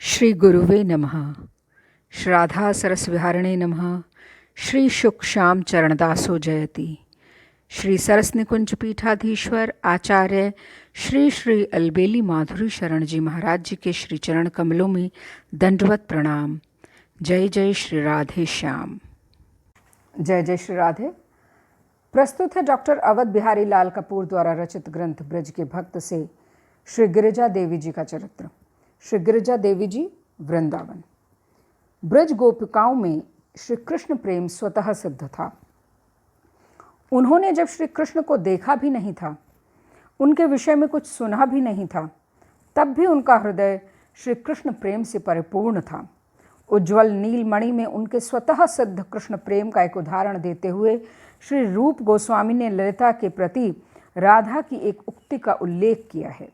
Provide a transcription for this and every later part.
श्री गुरुवे नमः। श्राद्धा सरसविहारिणे नमः। श्री शुक श्याम चरणदासो जयति। श्री सरस निकुंज पीठाधीश्वर आचार्य श्री श्री अलबेली माधुरी शरण जी महाराज जी के श्री चरण कमलों में दंडवत प्रणाम। जय जय श्री राधे श्याम। जय जय श्री राधे। प्रस्तुत है डॉक्टर अवध बिहारी लाल कपूर द्वारा रचित ग्रंथ ब्रज के भक्त से श्री गिरिजा देवी जी का चरित्र। श्री गिरिजा देवी जी वृंदावन। ब्रज गोपिकाओं में श्री कृष्ण प्रेम स्वतः सिद्ध था। उन्होंने जब श्री कृष्ण को देखा भी नहीं था, उनके विषय में कुछ सुना भी नहीं था, तब भी उनका हृदय श्री कृष्ण प्रेम से परिपूर्ण था। उज्ज्वल नीलमणि में उनके स्वतः सिद्ध कृष्ण प्रेम का एक उदाहरण देते हुए श्री रूप गोस्वामी ने ललिता के प्रति राधा की एक उक्ति का उल्लेख किया है।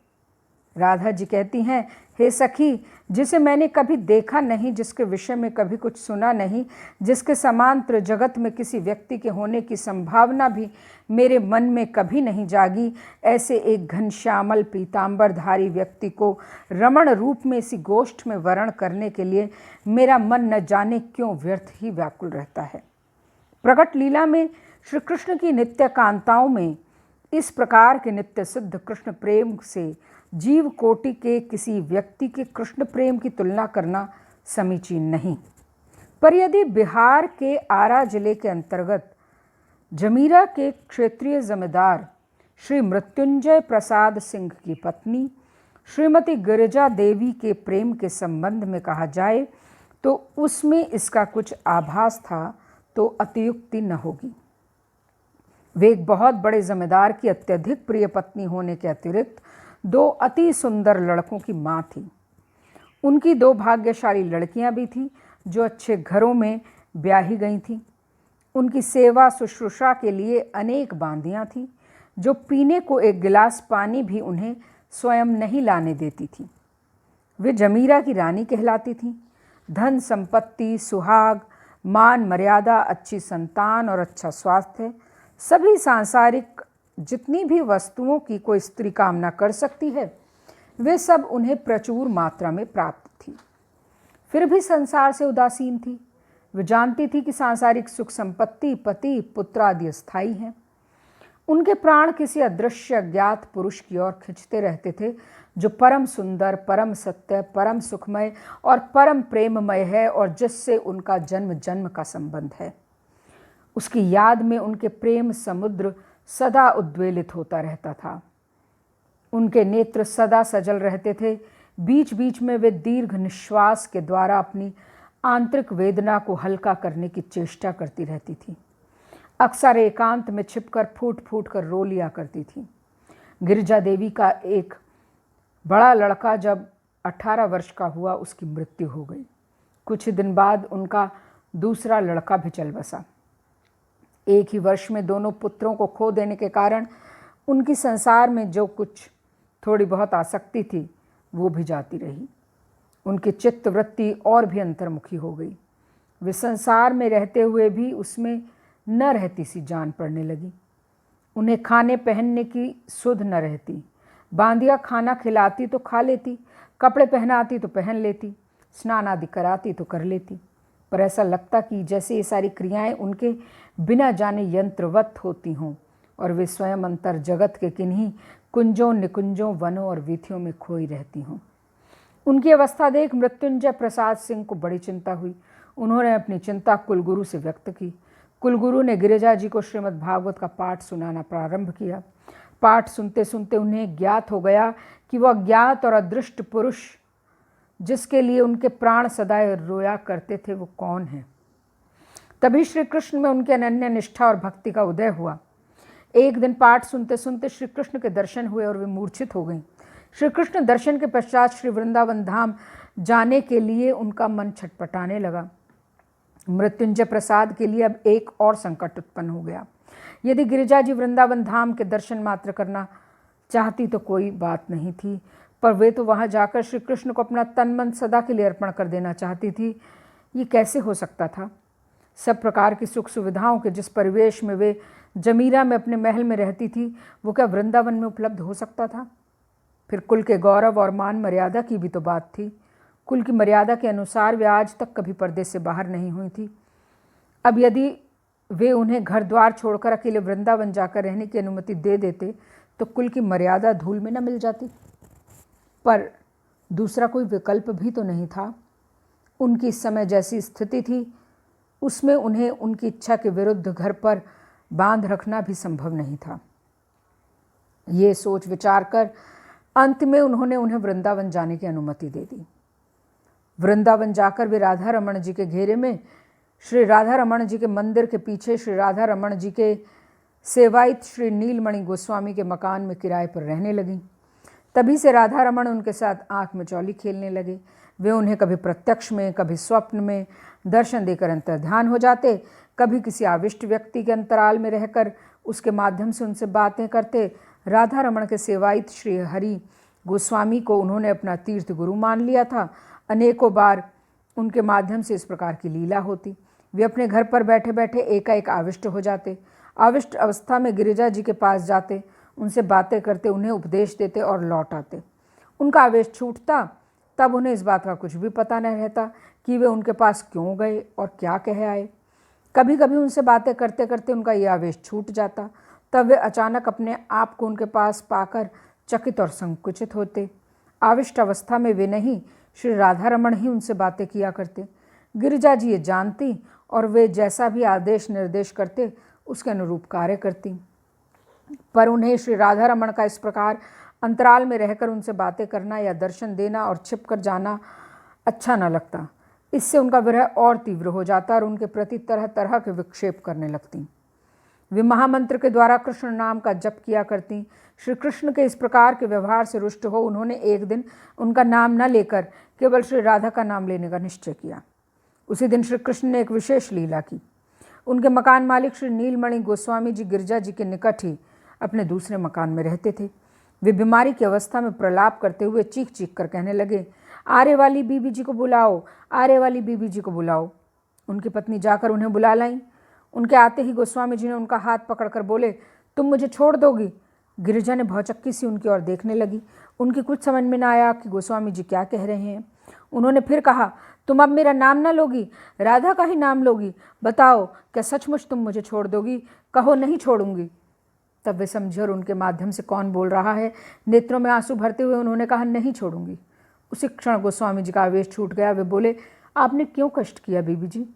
राधा जी कहती हैं, हे सखी, जिसे मैंने कभी देखा नहीं, जिसके विषय में कभी कुछ सुना नहीं, जिसके समांतर जगत में किसी व्यक्ति के होने की संभावना भी मेरे मन में कभी नहीं जागी, ऐसे एक घनश्यामल पीतांबरधारी व्यक्ति को रमण रूप में इसी गोष्ठ में वर्ण करने के लिए मेरा मन न जाने क्यों व्यर्थ ही व्याकुल रहता है। प्रकट लीला में श्री कृष्ण की नित्य कांताओं में इस प्रकार के नित्य सिद्ध कृष्ण प्रेम से जीव कोटि के किसी व्यक्ति के कृष्ण प्रेम की तुलना करना समीचीन नहीं। पर यदि बिहार के आरा जिले के अंतर्गत जमीरा के क्षेत्रीय जमींदार श्री मृत्युंजय प्रसाद सिंह की पत्नी श्रीमती गिरिजा देवी के प्रेम के संबंध में कहा जाए तो उसमें इसका कुछ आभास था तो अतियुक्ति न होगी। वे एक बहुत बड़े जमींदार की अत्यधिक प्रिय पत्नी होने के अतिरिक्त दो अति सुंदर लड़कों की माँ थी। उनकी दो भाग्यशाली लड़कियां भी थीं जो अच्छे घरों में ब्याही गई थीं। उनकी सेवा शुश्रूषा के लिए अनेक बांदियां थीं जो पीने को एक गिलास पानी भी उन्हें स्वयं नहीं लाने देती थीं। वे जमीरा की रानी कहलाती थीं। धन संपत्ति, सुहाग, मान मर्यादा, अच्छी संतान और अच्छा स्वास्थ्य, सभी सांसारिक जितनी भी वस्तुओं की कोई स्त्री कामना कर सकती है, वे सब उन्हें प्रचुर मात्रा में प्राप्त थी। फिर भी संसार से उदासीन थी। वे जानती थी कि सांसारिक सुख संपत्ति, पति, पुत्र आदि अस्थायी हैं। उनके प्राण किसी अदृश्य अज्ञात पुरुष की ओर खिंचते रहते थे जो परम सुंदर, परम सत्य, परम सुखमय और परम प्रेममय है और जिससे उनका जन्म जन्म का संबंध है। उसकी याद में उनके प्रेम समुद्र सदा उद्वेलित होता रहता था। उनके नेत्र सदा सजल रहते थे। बीच बीच में वे दीर्घ निश्वास के द्वारा अपनी आंतरिक वेदना को हल्का करने की चेष्टा करती रहती थी। अक्सर एकांत में छिपकर फूट फूट कर रो लिया करती थी। गिरिजा देवी का एक बड़ा लड़का जब 18 वर्ष का हुआ, उसकी मृत्यु हो गई। कुछ ही दिन बाद उनका दूसरा लड़का भी चल बसा। एक ही वर्ष में दोनों पुत्रों को खो देने के कारण उनकी संसार में जो कुछ थोड़ी बहुत आसक्ति थी वो भी जाती रही। उनकी चित्तवृत्ति और भी अंतर्मुखी हो गई। वे संसार में रहते हुए भी उसमें न रहती सी जान पड़ने लगी। उन्हें खाने पहनने की सुध न रहती। बांदिया खाना खिलाती तो खा लेती, कपड़े पहनाती तो पहन लेती, स्नान आदि कराती तो कर लेती, पर ऐसा लगता कि जैसे ये सारी क्रियाएं उनके बिना जाने यंत्रवत होती हों और वे स्वयं अंतर जगत के किन्हीं कुंजों, निकुंजों, वनों और वीथियों में खोई रहती हों। उनकी अवस्था देख मृत्युंजय प्रसाद सिंह को बड़ी चिंता हुई। उन्होंने अपनी चिंता कुलगुरु से व्यक्त की। कुलगुरु ने गिरिजा जी को श्रीमद् भागवत का पाठ सुनाना प्रारंभ किया। पाठ सुनते सुनते उन्हें ज्ञात हो गया कि वह अज्ञात और अदृष्ट पुरुष जिसके लिए उनके प्राण सदा रोया करते थे वो कौन है। तभी श्री कृष्ण में उनके अनन्य निष्ठा और भक्ति का उदय हुआ। एक दिन पाठ सुनते सुनते श्री कृष्ण के दर्शन हुए और वे मूर्छित हो गईं। श्री कृष्ण दर्शन के पश्चात श्री वृंदावन धाम जाने के लिए उनका मन छटपटाने लगा। मृत्युंजय प्रसाद के लिए अब एक और संकट उत्पन्न हो गया। यदि गिरिजा जी वृंदावन धाम के दर्शन मात्र करना चाहती तो कोई बात नहीं थी, पर वे तो वहाँ जाकर श्री कृष्ण को अपना तन मन सदा के लिए अर्पण कर देना चाहती थी। ये कैसे हो सकता था? सब प्रकार की सुख सुविधाओं के जिस परिवेश में वे जमीरा में अपने महल में रहती थी वो क्या वृंदावन में उपलब्ध हो सकता था? फिर कुल के गौरव और मान मर्यादा की भी तो बात थी। कुल की मर्यादा के अनुसार वे आज तक कभी पर्दे से बाहर नहीं हुई थी। अब यदि वे उन्हें घर द्वार छोड़कर अकेले वृंदावन जाकर रहने की अनुमति दे देते तो कुल की मर्यादा धूल में न मिल जाती। पर दूसरा कोई विकल्प भी तो नहीं था। उनकी इस समय जैसी स्थिति थी उसमें उन्हें उनकी इच्छा के विरुद्ध घर पर बांध रखना भी संभव नहीं था। ये सोच विचार कर अंत में उन्होंने उन्हें वृंदावन जाने की अनुमति दे दी। वृंदावन जाकर वे राधा रमण जी के घेरे में श्री राधा रमण जी के मंदिर के पीछे श्री राधा रमण जी के सेवायत श्री नीलमणि गोस्वामी के मकान में किराए पर रहने लगीं। तभी से राधा रमण उनके साथ आँख में चौली खेलने लगे। वे उन्हें कभी प्रत्यक्ष में कभी स्वप्न में दर्शन देकर अंतर्ध्यान हो जाते, कभी किसी आविष्ट व्यक्ति के अंतराल में रहकर उसके माध्यम से उनसे बातें करते। राधा रमण के सेवायत श्री हरि गोस्वामी को उन्होंने अपना तीर्थ गुरु मान लिया था। अनेकों बार उनके माध्यम से इस प्रकार की लीला होती। वे अपने घर पर बैठे बैठे एकाएक आविष्ट हो जाते। आविष्ट अवस्था में गिरिजा जी के पास जाते, उनसे बातें करते, उन्हें उपदेश देते और लौट आते। उनका आवेश छूटता तब उन्हें इस बात का कुछ भी पता नहीं रहता कि वे उनके पास क्यों गए और क्या कह आए। कभी कभी उनसे बातें करते करते उनका ये आवेश छूट जाता, तब वे अचानक अपने आप को उनके पास पाकर चकित और संकुचित होते। आविष्ट अवस्था में वे नहीं, श्री राधा रमण ही उनसे बातें किया करते। गिरिजा जी ये जानती और वे जैसा भी आदेश निर्देश करते उसके अनुरूप कार्य करती। पर उन्हें श्री राधा रमण का इस प्रकार अंतराल में रहकर उनसे बातें करना या दर्शन देना और छिप कर जाना अच्छा न लगता। इससे उनका विरह और तीव्र हो जाता और उनके प्रति तरह तरह के विक्षेप करने लगती। वे महामंत्र के द्वारा कृष्ण नाम का जप किया करती। श्री कृष्ण के इस प्रकार के व्यवहार से रुष्ट हो उन्होंने एक दिन उनका नाम न लेकर केवल श्री राधा का नाम लेने का निश्चय किया। उसी दिन श्री कृष्ण ने एक विशेष लीला की। उनके मकान मालिक श्री नीलमणि गोस्वामी जी गिरिजा जी के निकट ही अपने दूसरे मकान में रहते थे। वे बीमारी की अवस्था में प्रलाप करते हुए चीख चीख कर कहने लगे, आरे वाली बीबी जी को बुलाओ, आरे वाली बीबी जी को बुलाओ। उनकी पत्नी जाकर उन्हें बुला लाई। उनके आते ही गोस्वामी जी ने उनका हाथ पकड़कर बोले, तुम मुझे छोड़ दोगी? गिरिजा ने भौचक्की सी उनकी ओर देखने लगी। उनकी कुछ समझ में न आया कि गोस्वामी जी क्या कह रहे हैं। उन्होंने फिर कहा, तुम अब मेरा नाम न लोगी, राधा का ही नाम लोगी। बताओ, क्या सचमुच तुम मुझे छोड़ दोगी? कहो, नहीं छोड़ूंगी। तब वे समझे और उनके माध्यम से कौन बोल रहा है। नेत्रों में आंसू भरते हुए उन्होंने कहा, नहीं छोड़ूंगी। उसी क्षण गोस्वामी जी का आवेश छूट गया। वे बोले, आपने क्यों कष्ट किया बीबी जी?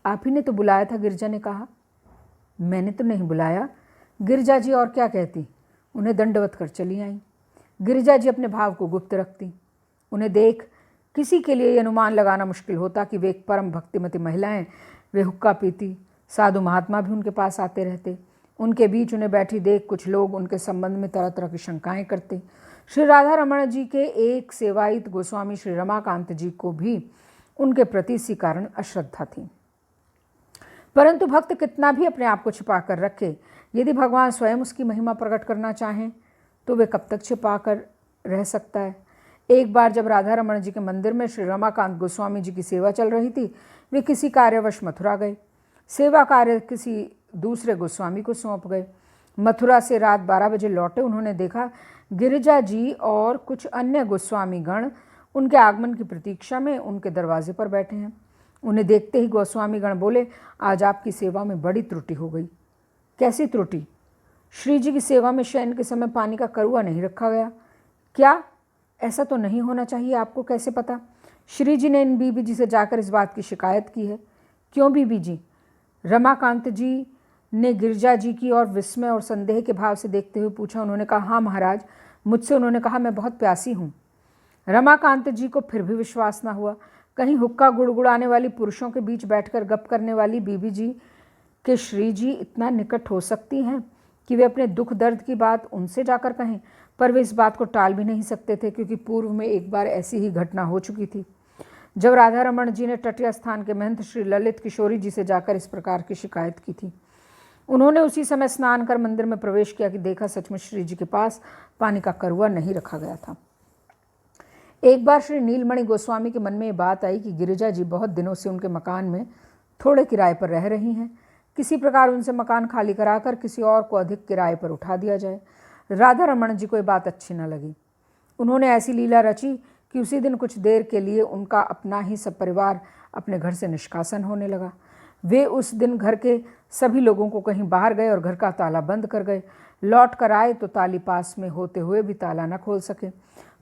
आप ही ने तो बुलाया था। गिरिजा ने कहा, मैंने तो नहीं बुलाया। गिरिजा जी और क्या कहती, उन्हें दंडवत कर चली आई। गिरिजा जी अपने भाव को गुप्त रखती। उन्हें देख किसी के लिए अनुमान लगाना मुश्किल होता कि वे एक परम भक्तिमती महिलाएं। वे हुक्का पीती, साधु महात्मा भी उनके पास आते रहते। उनके बीच उन्हें बैठी देख कुछ लोग उनके संबंध में तरह तरह की शंकाएं करते। श्री राधा रमण जी के एक सेवायत गोस्वामी श्री रमाकांत जी को भी उनके प्रति इसी कारण अश्रद्धा थी। परंतु भक्त कितना भी अपने आप को छिपा कर रखे, यदि भगवान स्वयं उसकी महिमा प्रकट करना चाहें तो वे कब तक छिपा कर रह सकता है। एक बार जब राधा रमण जी के मंदिर में श्री रमाकांत गोस्वामी जी की सेवा चल रही थी, वे किसी कार्यवश मथुरा गए। सेवा कार्य किसी दूसरे गोस्वामी को सौंप गए। मथुरा से रात 12 बजे लौटे उन्होंने देखा गिरिजा जी और कुछ अन्य गोस्वामी गण उनके आगमन की प्रतीक्षा में उनके दरवाजे पर बैठे हैं। उन्हें देखते ही गोस्वामी गण बोले, आज आपकी सेवा में बड़ी त्रुटि हो गई। कैसी त्रुटि? श्री जी की सेवा में शयन के समय पानी का करुआ नहीं रखा गया। क्या? ऐसा तो नहीं होना चाहिए। आपको कैसे पता? श्री जी ने इन बीबी जी से जाकर इस बात की शिकायत की है। क्यों बीबी जी? रमाकांत जी ने गिरिजा जी की और विस्मय और संदेह के भाव से देखते हुए पूछा। उन्होंने कहा, हाँ महाराज, मुझसे उन्होंने कहा मैं बहुत प्यासी हूँ। रमाकांत जी को फिर भी विश्वास न हुआ। कहीं हुक्का गुड़गुड़ाने वाली पुरुषों के बीच बैठकर गप करने वाली बीबी जी के श्री जी इतना निकट हो सकती हैं कि वे अपने दुख दर्द की बात उनसे जाकर कहें। पर वे इस बात को टाल भी नहीं सकते थे, क्योंकि पूर्व में एक बार ऐसी ही घटना हो चुकी थी, जब राधा रमण जी ने तटीय स्थान के महंत श्री ललित किशोरी जी से जाकर इस प्रकार की शिकायत की थी। उन्होंने उसी समय स्नान कर मंदिर में प्रवेश किया कि देखा सचमुच श्री जी के पास पानी का करुआ नहीं रखा गया था। एक बार श्री नीलमणि गोस्वामी के मन में ये बात आई कि गिरिजा जी बहुत दिनों से उनके मकान में थोड़े किराए पर रह रही हैं। किसी प्रकार उनसे मकान खाली कराकर किसी और को अधिक किराए पर उठा दिया जाए। राधा रमण जी को ये बात अच्छी न लगी। उन्होंने ऐसी लीला रची कि उसी दिन कुछ देर के लिए उनका अपना ही सब परिवार अपने घर से निष्कासन होने लगा। वे उस दिन घर के सभी लोगों को कहीं बाहर गए और घर का ताला बंद कर गए। लौट कर आए तो ताली पास में होते हुए भी ताला न खोल सके।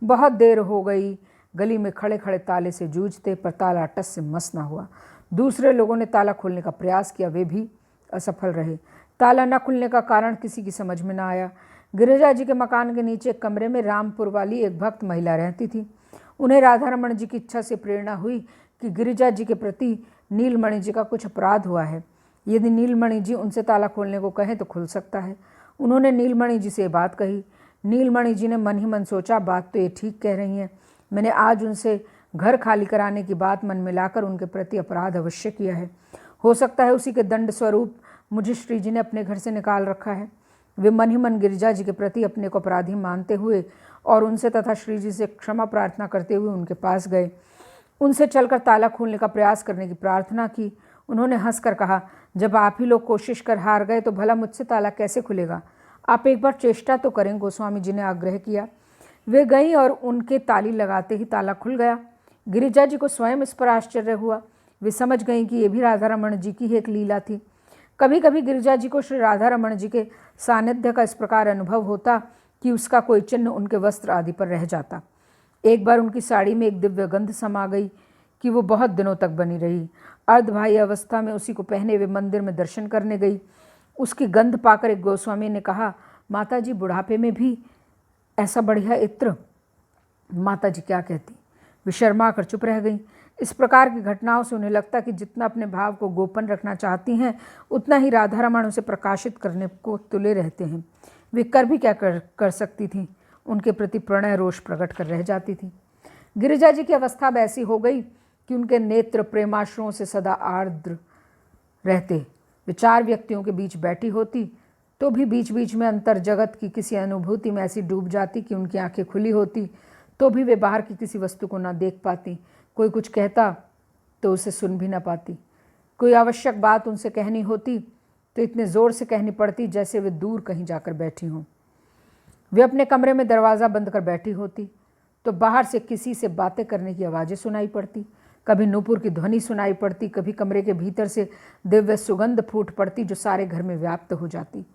बहुत देर हो गई, गली में खड़े खड़े ताले से जूझते, पर ताला टस से मस न हुआ। दूसरे लोगों ने ताला खोलने का प्रयास किया, वे भी असफल रहे। ताला न खुलने का कारण किसी की समझ में न आया। गिरिजा जी के मकान के नीचे एक कमरे में रामपुर वाली एक भक्त महिला रहती थी। उन्हें राधा रमन जी की इच्छा से प्रेरणा हुई कि गिरिजा जी के प्रति नीलमणि जी का कुछ अपराध हुआ है। यदि नीलमणि जी उनसे ताला खोलने को कहें तो खुल सकता है। उन्होंने नीलमणि जी से बात कही। नीलमणि जी ने मन ही मन सोचा, बात तो ये ठीक कह रही हैं। मैंने आज उनसे घर खाली कराने की बात मन में लाकर उनके प्रति अपराध अवश्य किया है। हो सकता है उसी के दंड स्वरूप मुझे श्री जी ने अपने घर से निकाल रखा है। वे मन ही मन गिरिजा जी के प्रति अपने को अपराधी मानते हुए और उनसे तथा श्री जी से क्षमा प्रार्थना करते हुए उनके पास गए। उनसे चलकर ताला खोलने का प्रयास करने की प्रार्थना की। उन्होंने हंसकर कहा, जब आप ही लोग कोशिश कर हार गए तो भला मुझसे ताला कैसे खुलेगा? आप एक बार चेष्टा तो करें। गोस्वामी जी ने आग्रह किया। वे गईं और उनके ताली लगाते ही ताला खुल गया। गिरिजा जी को स्वयं इस पर आश्चर्य हुआ। वे समझ गईं कि ये भी राधा रमन जी की एक लीला थी। कभी कभी गिरिजा जी को श्री राधा रमन जी के सानिध्य का इस प्रकार अनुभव होता कि उसका कोई चिन्ह उनके वस्त्र आदि पर रह जाता। एक बार उनकी साड़ी में एक दिव्य गंध समा गई कि वो बहुत दिनों तक बनी रही। अर्धबाह्य अवस्था में उसी को पहने वे मंदिर में दर्शन करने गई। उसकी गंध पाकर एक गोस्वामी ने कहा, माता जी बुढ़ापे में भी ऐसा बढ़िया इत्र? माता जी क्या कहती? वे शर्मा कर चुप रह गईं। इस प्रकार की घटनाओं से उन्हें लगता कि जितना अपने भाव को गोपन रखना चाहती हैं उतना ही राधा रमन उसे प्रकाशित करने को तुले रहते हैं। वे कर भी क्या कर सकती थीं? उनके प्रति प्रणय रोष प्रकट कर रह जाती थी। गिरिजा जी की अवस्था अब ऐसी हो गई कि उनके नेत्र प्रेमाश्रुओं से सदा आर्द्र रहते। वे चार व्यक्तियों के बीच बैठी होती तो भी बीच बीच में अंतर जगत की किसी अनुभूति में ऐसी डूब जाती कि उनकी आंखें खुली होती तो भी वे बाहर की किसी वस्तु को ना देख पाती। कोई कुछ कहता तो उसे सुन भी ना पाती। कोई आवश्यक बात उनसे कहनी होती तो इतने ज़ोर से कहनी पड़ती जैसे वे दूर कहीं जाकर बैठी हों। वे अपने कमरे में दरवाज़ा बंद कर बैठी होती तो बाहर से किसी से बातें करने की आवाज़ें सुनाई पड़ती। कभी नूपुर की ध्वनि सुनाई पड़ती, कभी कमरे के भीतर से दिव्य सुगंध फूट पड़ती जो सारे घर में व्याप्त हो जाती।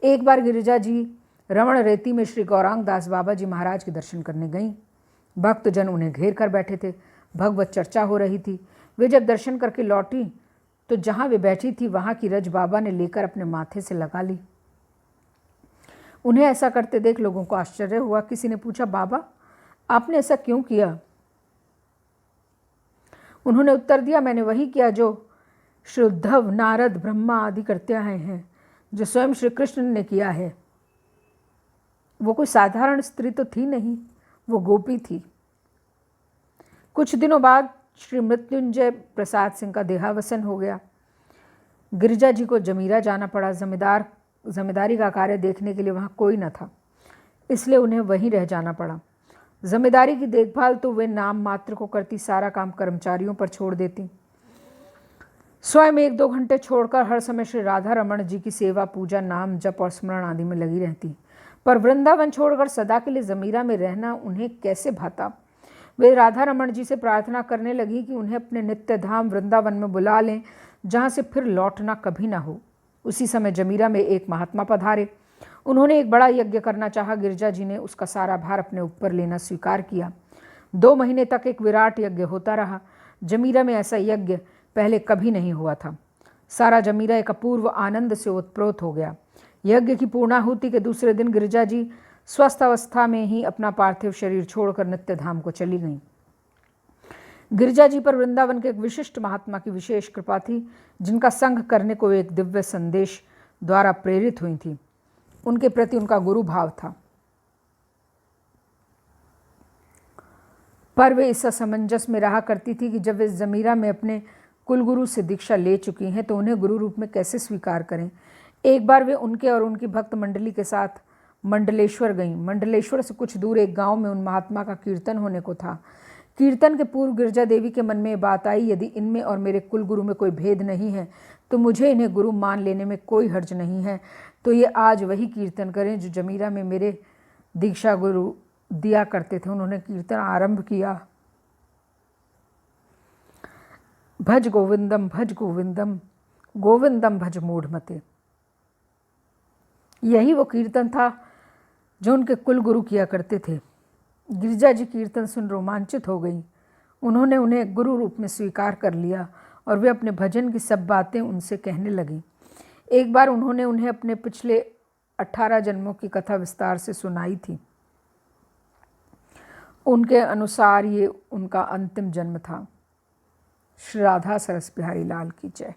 एक बार गिरिजा जी रमण रेती में श्री गौरांग दास बाबा जी महाराज के दर्शन करने गईं। भक्तजन उन्हें घेर कर बैठे थे। भगवत चर्चा हो रही थी। वे जब दर्शन करके लौटी तो जहाँ वे बैठी थी वहाँ की रज बाबा ने लेकर अपने माथे से लगा ली। उन्हें ऐसा करते देख लोगों को आश्चर्य हुआ। किसी ने पूछा, बाबा आपने ऐसा क्यों किया? उन्होंने उत्तर दिया, मैंने वही किया जो श्री उद्धव, नारद, ब्रह्मा आदि करते आए हैं, जो स्वयं श्री कृष्ण ने किया है। वो कोई साधारण स्त्री तो थी नहीं, वो गोपी थी। कुछ दिनों बाद श्री मृत्युंजय प्रसाद सिंह का देहावसन हो गया। गिरिजा जी को जमीरा जाना पड़ा। जमींदारी का कार्य देखने के लिए वहाँ कोई न था, इसलिए उन्हें वहीं रह जाना पड़ा। जमींदारी की देखभाल तो वे नाम मात्र को करती, सारा काम कर्मचारियों पर छोड़ देती। स्वयं 1-2 घंटे छोड़कर हर समय श्री राधा रमन जी की सेवा, पूजा, नाम जप और स्मरण आदि में लगी रहती। पर वृंदावन छोड़कर सदा के लिए जमीरा में रहना उन्हें कैसे भाता। वे राधा रमन जी से प्रार्थना करने लगी कि उन्हें अपने नित्य धाम वृंदावन में बुला लें, जहाँ से फिर लौटना कभी ना हो। उसी समय जमीरा में एक महात्मा पधारे। उन्होंने एक बड़ा यज्ञ करना चाहा। गिरिजा जी ने उसका सारा भार अपने ऊपर लेना स्वीकार किया। 2 महीने तक एक विराट यज्ञ होता रहा। जमीरा में ऐसा यज्ञ पहले कभी नहीं हुआ था। सारा जमीरा एक अपूर्व आनंद से ओतप्रोत हो गया। यज्ञ की पूर्णाहुति के दूसरे दिन गिरिजा जी स्वस्थ अवस्था में ही अपना पार्थिव शरीर छोड़कर नित्य धाम को चली गईं। गिरिजा जी पर वृंदावन के एक विशिष्ट महात्मा की विशेष कृपा थी, जिनका संग करने को एक दिव्य संदेश द्वारा प्रेरित हुई थी। उनके प्रति उनका गुरु भाव था, पर वे इस असमंजस में रहा करती थी कि जब वे जमीरा में अपने कुलगुरु से दीक्षा ले चुकी हैं तो उन्हें गुरु रूप में कैसे स्वीकार करें। एक बार वे उनके और उनकी भक्त मंडली के साथ मंडलेश्वर गईं। मंडलेश्वर से कुछ दूर एक गांव में उन महात्मा का कीर्तन होने को था। कीर्तन के पूर्व गिरिजा देवी के मन में बात आई, यदि इनमें और मेरे कुल गुरु में कोई भेद नहीं है तो मुझे इन्हें गुरु मान लेने में कोई हर्ज नहीं है। तो ये आज वही कीर्तन करें जो जमीरा में मेरे दिया करते थे। उन्होंने कीर्तन आरंभ किया, भज गोविंदम भज गोविंदम, गोविंदम भज मूढ़मते। यही वो कीर्तन था जो उनके कुल गुरु किया करते थे। गिरिजा जी कीर्तन सुन रोमांचित हो गई। उन्होंने उन्हें गुरु रूप में स्वीकार कर लिया और वे अपने भजन की सब बातें उनसे कहने लगी। एक बार उन्होंने उन्हें अपने पिछले 18 जन्मों की कथा विस्तार से सुनाई थी। उनके अनुसार ये उनका अंतिम जन्म था। श्री राधा सरस बिहारी लाल की जय।